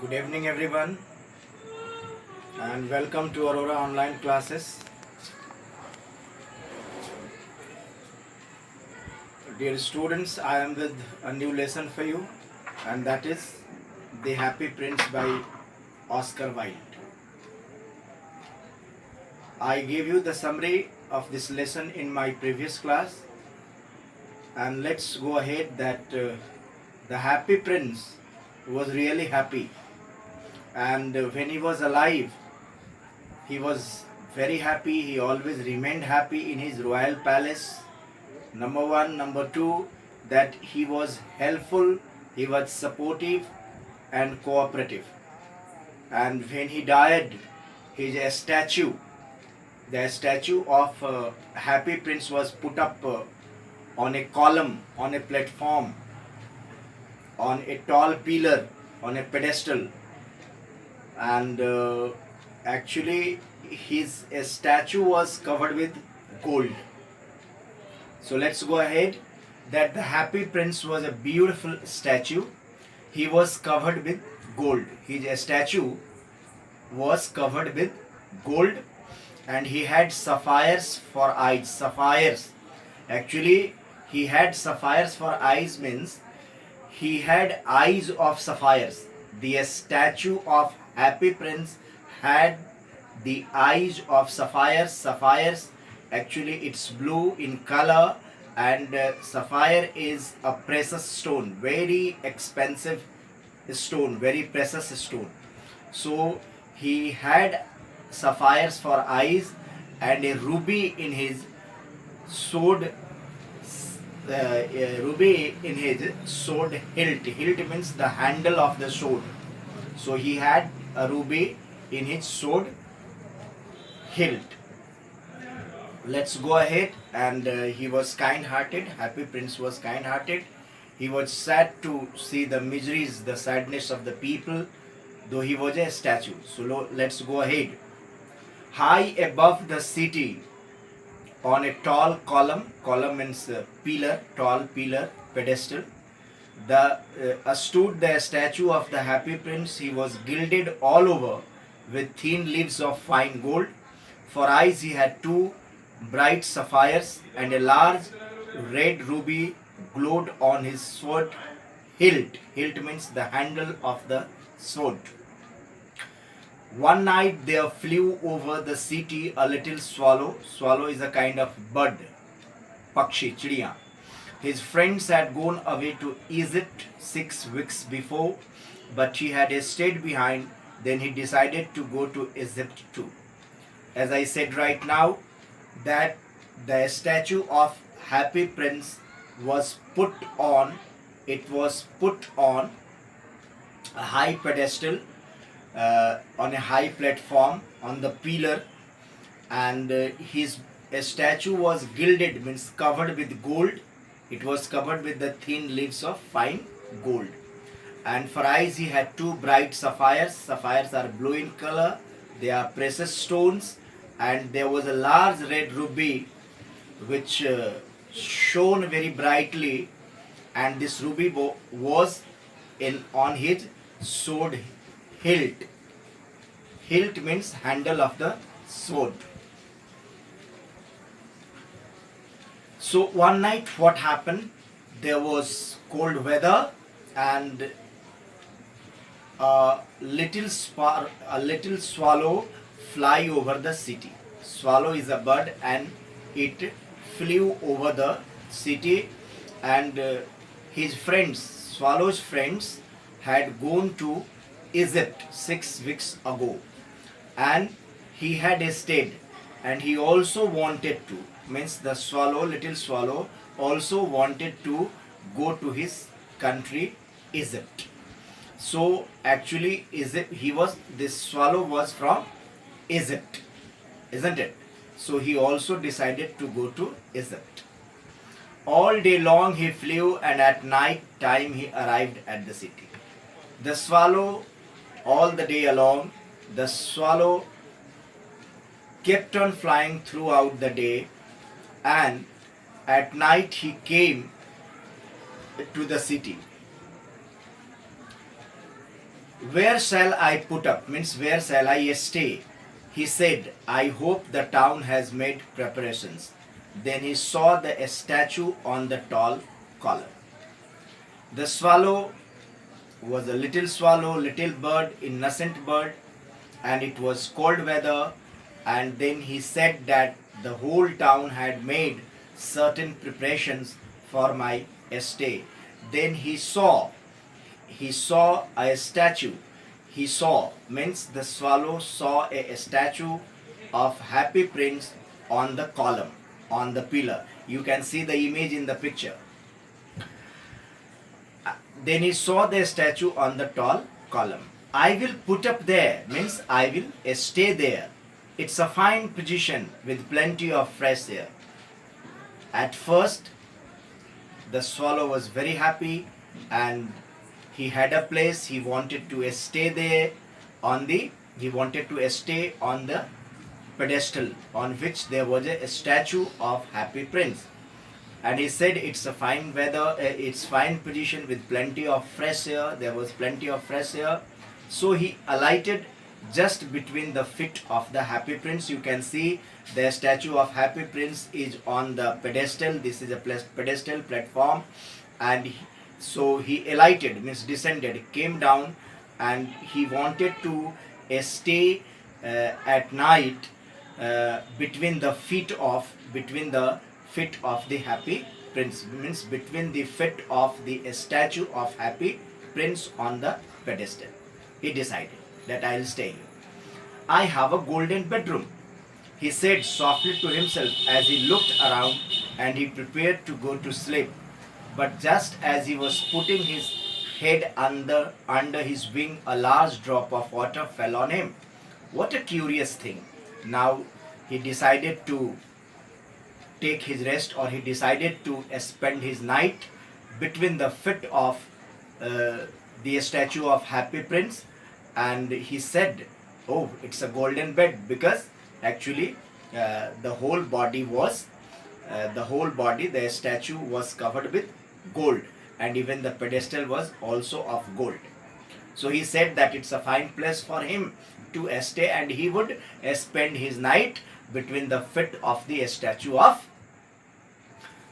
Good evening, everyone, and welcome to Aurora Online Classes. Dear students, I am with a new lesson for you, and that is The Happy Prince by Oscar Wilde. I gave you the summary of this lesson in my previous class, and let's go ahead that the Happy Prince was really happy, and when he was alive, he was very happy. He always remained happy in his royal palace. Number one. Number two, that he was helpful, he was supportive and cooperative. And when he died, his statue, the statue of Happy Prince was put up on a column, on a platform, on a tall pillar, on a pedestal. And actually, his statue was covered with gold. So let's go ahead that the Happy Prince was a beautiful statue. He was covered with gold. His statue was covered with gold and he had sapphires for eyes. Sapphires. Actually, he had sapphires for eyes means he had eyes of sapphires. The statue of Happy Prince had the eyes of sapphires. Sapphires, actually it's blue in color, and sapphire is a precious stone, very expensive stone, very precious stone. So he had sapphires for eyes and a ruby in his sword, ruby in his sword hilt. Hilt means the handle of the sword. So he had a ruby in his sword hilt. Let's go ahead. And he was kind hearted. Happy Prince was kind hearted. He was sad to see the miseries, the sadness of the people, though he was a statue. So let's go ahead. High above the city, on a tall column means pillar, tall pillar, pedestal, stood the statue of the Happy Prince. He was gilded all over with thin leaves of fine gold. For eyes he had two bright sapphires, and a large red ruby glowed on his sword hilt. Hilt means the handle of the sword. One night there flew over the city a little swallow. Swallow is a kind of bird, pakshi, chidiya. His friends had gone away to Egypt 6 weeks before, but he had stayed behind. Then he decided to go to Egypt too. As I said right now, that the statue of Happy Prince was put on, it was put on a high pedestal, on a high platform, on the pillar, and his statue was gilded, means covered with gold. It was covered with the thin leaves of fine gold. And for eyes he had two bright sapphires. Sapphires are blue in color. They are precious stones. And there was a large red ruby which shone very brightly. And this ruby was on his sword hilt. Hilt means handle of the sword. So one night what happened? There was cold weather and a little swallow fly over the city. Swallow is a bird and it flew over the city, and his friends, Swallow's friends, had gone to Egypt 6 weeks ago, and he had stayed, and he also wanted to, means the swallow, little swallow, also wanted to go to his country Egypt. So actually Egypt, this swallow was from Egypt, isn't it? So he also decided to go to Egypt. All day long he flew, and at night time he arrived at the city. The swallow, all the day along, the swallow kept on flying throughout the day, and at night he came to the city. Where shall I put up? Means where shall I stay? He said, I hope the town has made preparations. Then he saw the statue on the tall column. The swallow was a little swallow, little bird, innocent bird, and it was cold weather. And then he said that the whole town had made certain preparations for my stay. Then he saw a statue. He saw means the swallow saw a statue of Happy Prince on the column, on the pillar. You can see the image in the picture. Then he saw the statue on the tall column. I will put up there means I will stay there. It's a fine position with plenty of fresh air. At first, the swallow was very happy and he had a place. He wanted to stay there he wanted to stay on the pedestal on which there was a statue of Happy Prince. And he said it's a fine weather, it's fine position with plenty of fresh air. There was plenty of fresh air. So he alighted just between the feet of the Happy Prince. You can see the statue of Happy Prince is on the pedestal. This is a pedestal platform. And so he alighted, means descended, came down, and he wanted to stay at night between the feet of the Happy Prince, means between the feet of the statue of Happy Prince on the pedestal. He decided that I'll stay here. I have a golden bedroom, he said softly to himself as he looked around and he prepared to go to sleep. But just as he was putting his head under his wing, a large drop of water fell on him. What a curious thing. Now he decided to take his rest, or he decided to spend his night between the feet of the statue of Happy Prince. And he said, oh, it's a golden bed, because actually the whole body, the statue was covered with gold, and even the pedestal was also of gold. So he said that it's a fine place for him to stay, and he would spend his night between the feet of the statue of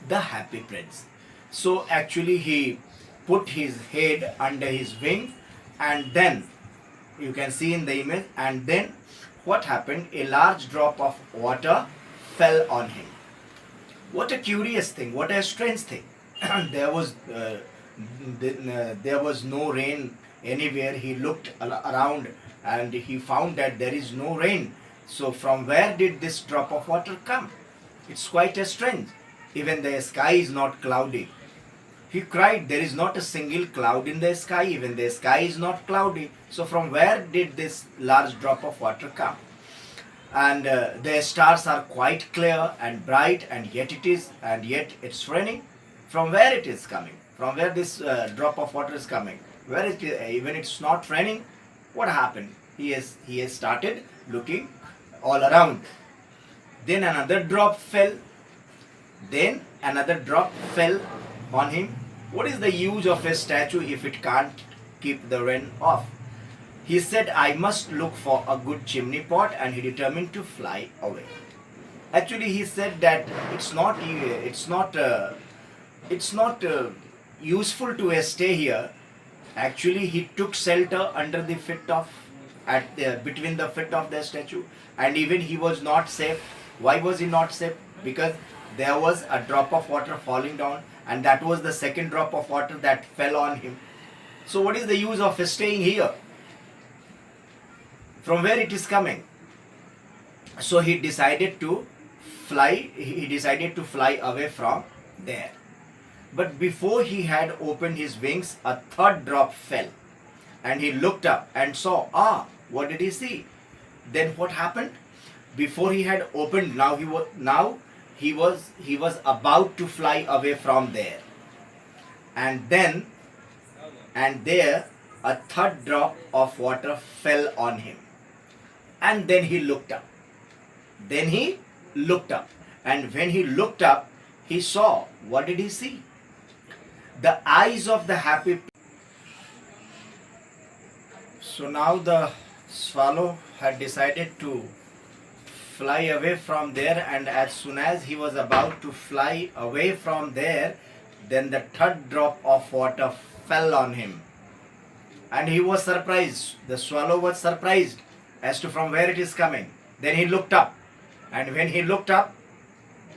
the Happy Prince. So actually he put his head under his wing, and then you can see in the image, and then what happened? A large drop of water fell on him. What a curious thing, what a strange thing. there was no rain anywhere. He looked around and he found that there is no rain. So from where did this drop of water come? It's quite strange. Even the sky is not cloudy. He cried, there is not a single cloud in the sky. Even the sky is not cloudy. So from where did this large drop of water come? And the stars are quite clear and bright, and yet it's raining. From where it is coming? From where this drop of water is coming? Where it is, even it's not raining. What happened? He has started looking all around. Then another drop fell. Then another drop fell on him. What is the use of a statue if it can't keep the rain off? He said, I must look for a good chimney pot, and he determined to fly away. Actually, he said that it's not useful to stay here. Actually, he took shelter under the between the feet of the statue, and even he was not safe. Why was he not safe? Because there was a drop of water falling down, and that was the second drop of water that fell on him. So what is the use of staying here? From where it is coming? So he decided to fly away from there. But before he had opened his wings, a third drop fell, and he looked up and saw, what did he see? Then what happened? Before he had opened, now he was about to fly away from there. And there a third drop of water fell on him. And then he looked up. And when he looked up, he saw, what did he see? The eyes of the Happy. So now the swallow had decided to fly away from there, and as soon as he was about to fly away from there, then the third drop of water fell on him. And he was surprised. The swallow was surprised as to from where it is coming. Then he looked up. And when he looked up,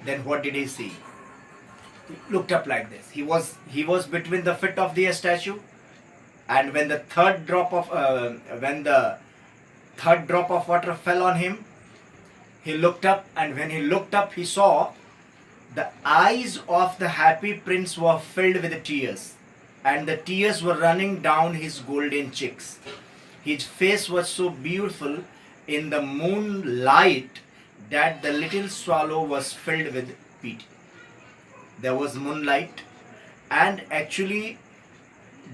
then what did he see? He looked up like this. He was between the feet of the statue, and when the third drop of water fell on him, he looked up, and when he looked up, he saw the eyes of the happy prince were filled with tears, and the tears were running down his golden cheeks. His face was so beautiful in the moonlight that the little swallow was filled with pity. There was moonlight, and actually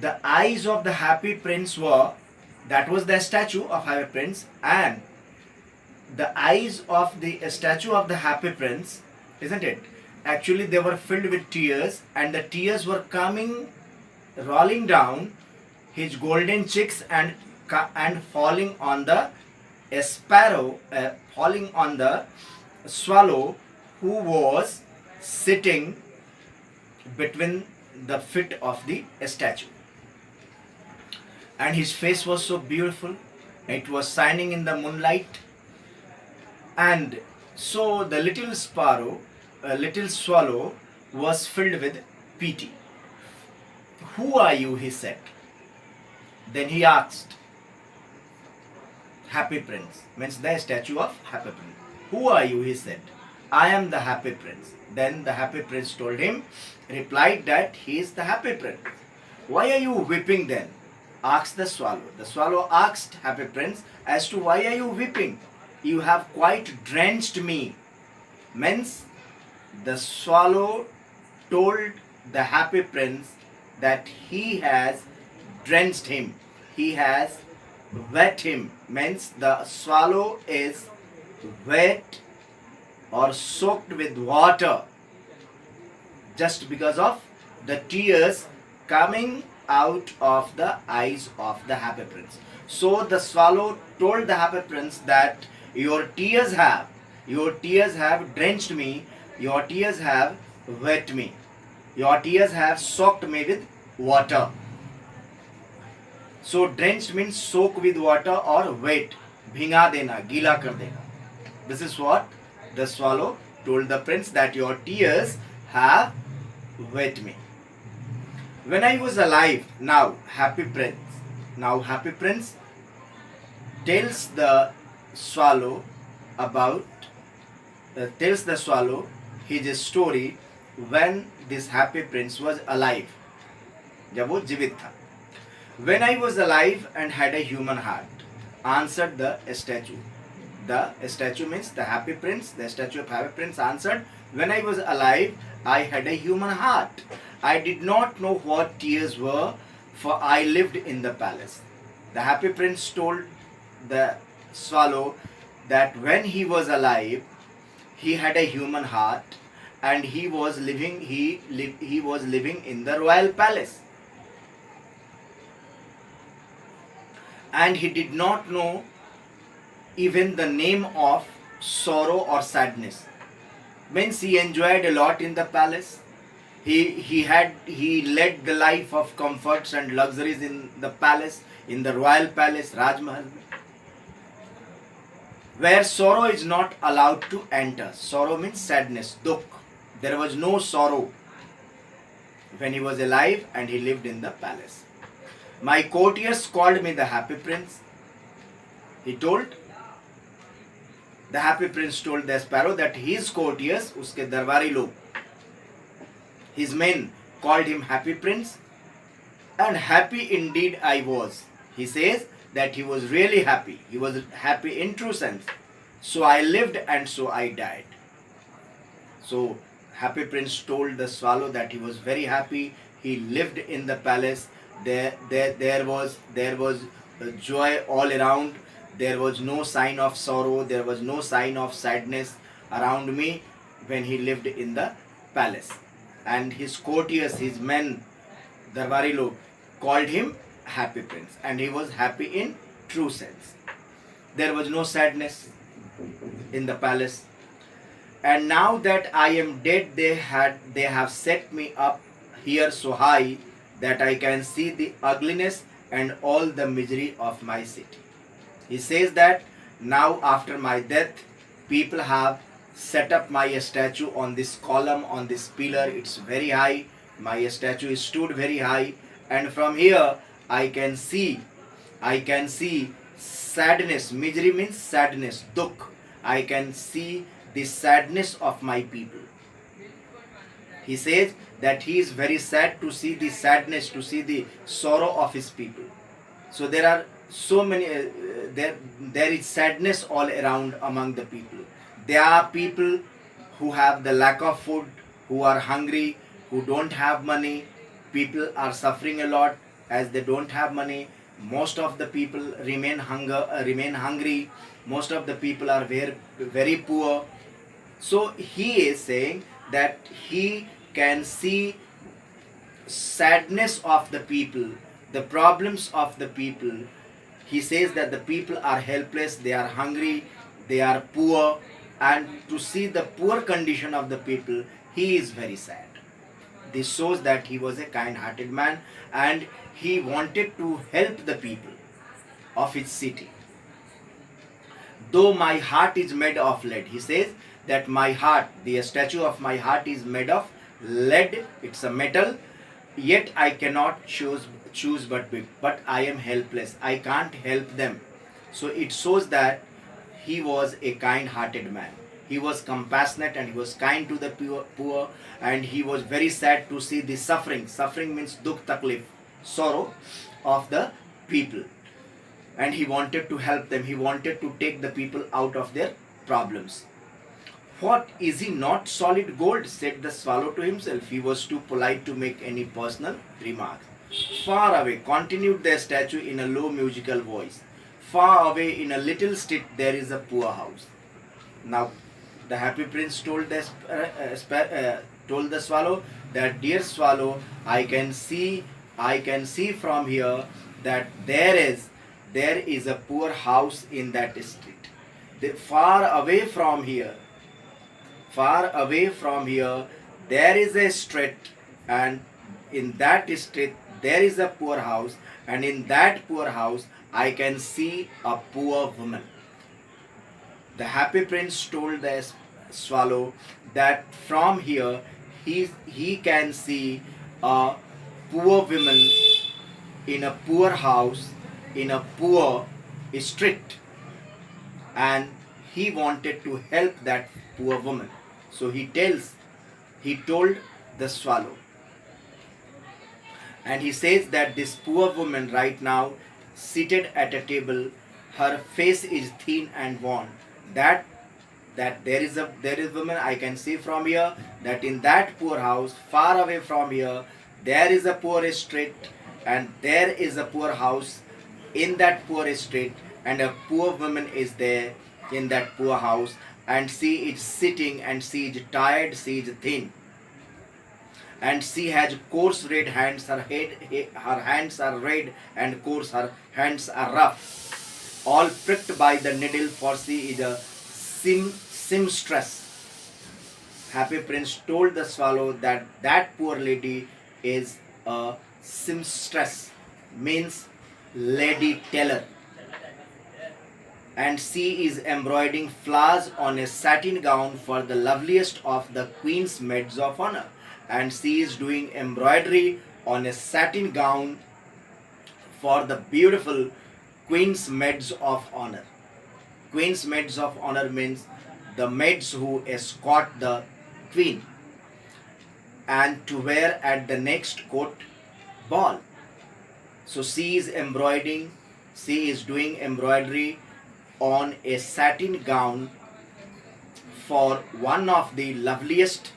the eyes of the happy prince were, that was the statue of happy prince, and the eyes of the statue of the happy prince, isn't it? Actually they were filled with tears, and the tears were coming, rolling down his golden cheeks, and falling on the sparrow, falling on the swallow who was sitting between the feet of the statue. And his face was so beautiful, it was shining in the moonlight. And so the little swallow was filled with pity. Who are you? He said. Then he asked, Happy Prince, means the statue of Happy Prince. Who are you? He said. I am the Happy Prince. Then the Happy Prince replied that he is the Happy Prince. Why are you weeping then? Asked the swallow. The swallow asked Happy Prince as to why are you weeping? You have quite drenched me. Means the swallow told the Happy Prince that he has drenched him. He has wet him. Means the swallow is wet or soaked with water just because of the tears coming out of the eyes of the Happy Prince. So the swallow told the Happy Prince that your tears have drenched me, your tears have wet me, your tears have soaked me with water. So drenched means soak with water or wet, bhinga dena, gila kar dena. This is what the swallow told the prince, that your tears have wet me. When I was alive, now Happy Prince tells the swallow his story when this Happy Prince was alive, जब वो जीवित था. When I was alive and had a human heart, answered the statue. The statue means the Happy Prince. The statue of Happy Prince answered, when I was alive, I had a human heart. I did not know what tears were, for I lived in the palace. The Happy Prince told the swallow that when he was alive, he had a human heart, and he was living in the royal palace. And he did not know even the name of sorrow or sadness. Means he enjoyed a lot in the palace. He led the life of comforts and luxuries in the palace, in the royal palace, Rajmahal, where sorrow is not allowed to enter. Sorrow means sadness, dukh. There was no sorrow when he was alive and he lived in the palace. My courtiers called me the Happy Prince. The Happy Prince told the sparrow that his courtiers, uske darwari log, his men called him Happy Prince, and happy indeed I was. He says that he was really happy. He was happy in true sense. So I lived and so I died. So Happy Prince told the swallow that he was very happy. He lived in the palace. There was joy all around. There was no sign of sorrow. There was no sign of sadness around me when he lived in the palace. And his courtiers, his men, Darbari log, called him Happy Prince. And he was happy in true sense. There was no sadness in the palace. And now that I am dead, they have set me up here so high that I can see the ugliness and all the misery of my city. He says that now after my death, people have set up my statue on this column, on this pillar. It's very high. My statue is stood very high, and from here I can see sadness. Misery means sadness, dukh. I can see the sadness of my people. He says that he is very sad to see the sadness, to see the sorrow of his people. So there are so many, there is sadness all around among the people. There are people who have the lack of food, who are hungry, who don't have money. People are suffering a lot as they don't have money. Most of the people remain hungry. Most of the people are very poor. So he is saying that he can see sadness of the people, the problems of the people. He says that the people are helpless, they are hungry, they are poor, and to see the poor condition of the people, he is very sad. This shows that he was a kind-hearted man and he wanted to help the people of his city. Though my heart is made of lead, he says that my heart, the statue of my heart is made of lead, it's a metal, yet I cannot choose but I am helpless. I can't help them. So it shows that he was a kind-hearted man. He was compassionate and he was kind to the poor, and he was very sad to see the suffering. Suffering means dukh, taklif, sorrow of the people. And he wanted to help them. He wanted to take the people out of their problems. What, is he not solid gold? Said the swallow to himself. He was too polite to make any personal remarks. Far away, continued the statue in a low musical voice. Far away in a little street there is a poor house. Now the happy prince told the swallow that, dear swallow, I can see from here that there is a poor house in that street. Far away from here, there is a street, and in that street there is a poor house, and in that poor house I can see a poor woman. The happy prince told the swallow that from here he can see a poor woman in a poor house, in a poor street, and he wanted to help that poor woman. So he told the swallow, and he says that this poor woman right now seated at a table, her face is thin and worn. That there is a woman I can see from here, that in that poor house far away from here there is a poor street, and there is a poor house in that poor street, and a poor woman is there in that poor house, and she is sitting, and she is tired, she is thin, and she has coarse red hands. Her hands are red and coarse. Her hands are rough, all pricked by the needle, for she is a seamstress. Happy prince told the swallow that that poor lady is a seamstress, means lady tailor, and she is embroidering flowers on a satin gown for the loveliest of the queen's maids of honor. And she is doing embroidery on a satin gown for the beautiful queen's maids of honor. Queen's maids of honor means the maids who escort the queen and to wear at the next court ball. So she is doing embroidery on a satin gown for one of the loveliest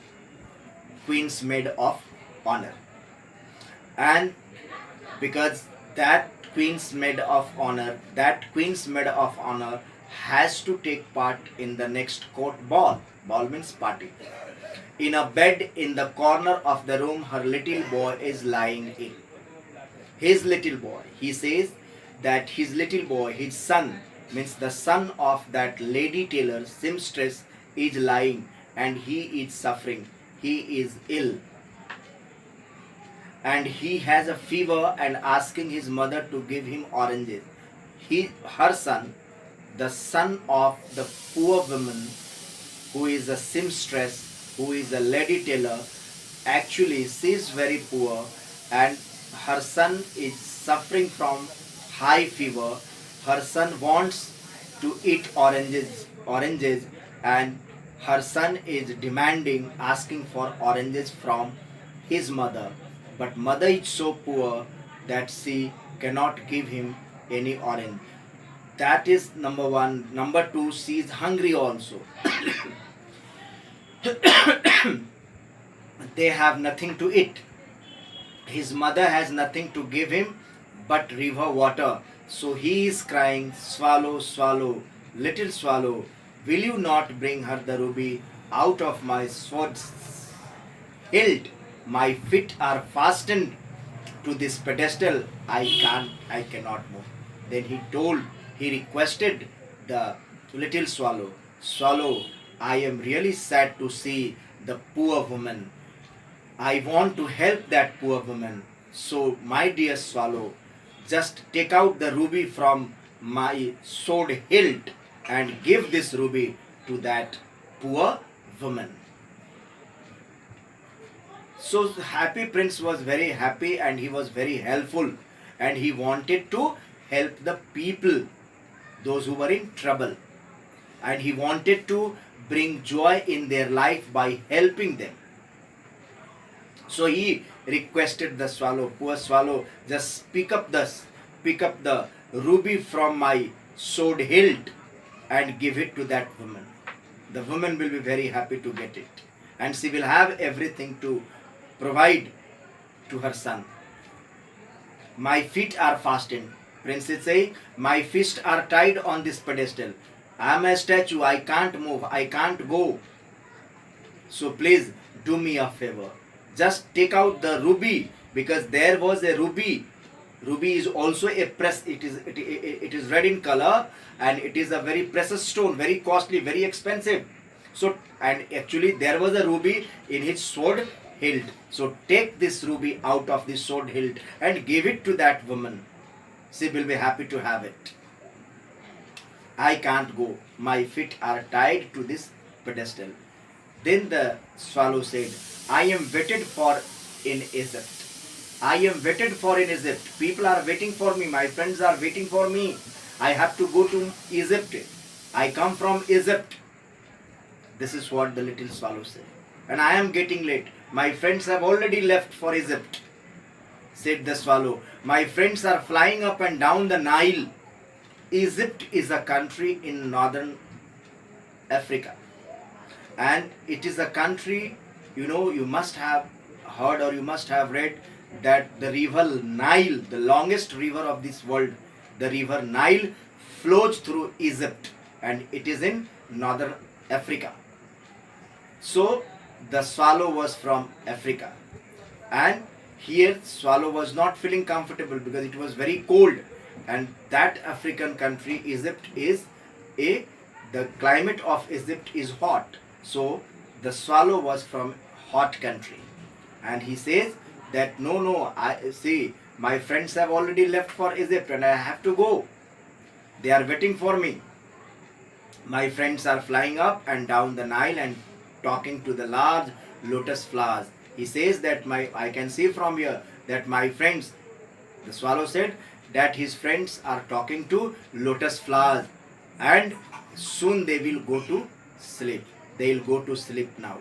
queen's maid of honor. And because that queen's maid of honor has to take part in the next court ball means party. In a bed in the corner of the room her little boy is lying in. His little boy, he says that his little boy, his son, means the son of that lady tailor, seamstress, is lying and he is suffering. He is ill and he has a fever and asking his mother to give him oranges. Her son, the son of the poor woman who is a seamstress, who is a lady tailor, actually she is very poor and her son is suffering from high fever. Her son wants to eat oranges, and her son is demanding, asking for oranges from his mother. But mother is so poor that she cannot give him any orange. That is number one. Number two, she is hungry also. They have nothing to eat. His mother has nothing to give him but river water. So he is crying, swallow, swallow, little swallow, will you not bring her the ruby out of my sword's hilt? My feet are fastened to this pedestal. I cannot move. Then he requested the little swallow, swallow, I am really sad to see the poor woman. I want to help that poor woman. So, my dear swallow, just take out the ruby from my sword hilt and give this ruby to that poor woman. So, Happy Prince was very happy and he was very helpful and he wanted to help the people, those who were in trouble. And he wanted to bring joy in their life by helping them. So he requested the swallow, poor swallow, just pick up the ruby from my sword hilt and give it to that woman. The woman will be very happy to get it. And she will have everything to provide to her son. My feet are fastened. Prince is saying, my feet are tied on this pedestal. I am a statue, I can't move, I can't go. So please do me a favor. Just take out the ruby, because there was a ruby. Ruby is also a it is red in color and it is a very precious stone, very costly, very expensive. So, and actually there was a ruby in his sword hilt. So take this ruby out of the sword hilt and give it to that woman. She will be happy to have it. I can't go. My feet are tied to this pedestal. Then the swallow said, I am waited for in Egypt. I am waited for in Egypt. People are waiting for me. My friends are waiting for me. I have to go to Egypt. I come from Egypt. This is what the little swallow said. And I am getting late. My friends have already left for Egypt. Said the swallow. My friends are flying up and down the Nile. Egypt is a country in northern Africa. And it is a country, you must have heard or you must have read that the river Nile, the longest river of this world, the river Nile flows through Egypt and it is in northern Africa. So the swallow was from Africa, and here swallow was not feeling comfortable because it was very cold, and that African country Egypt is the climate of Egypt is hot. So the swallow was from hot country, and he says that no, I see my friends have already left for Egypt and I have to go. They are waiting for me. My friends are flying up and down the Nile and talking to the large lotus flowers. He says that I can see from here that my friends, the swallow said that his friends are talking to lotus flowers and soon they will go to sleep. They will go to sleep now.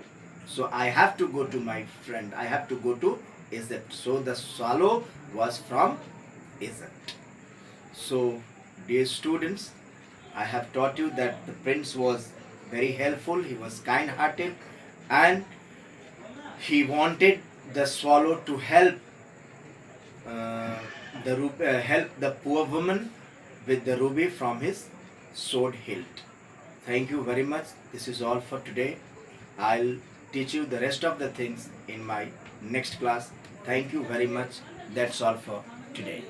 So I have to go to my friend. I have to go to Egypt. So the swallow was from Egypt. So dear students, I have taught you that the prince was very helpful. He was kind-hearted and he wanted the swallow to help help the poor woman with the ruby from his sword hilt. Thank you very much. This is all for today. I'll teach you the rest of the things in my next class. Thank you very much. That's all for today.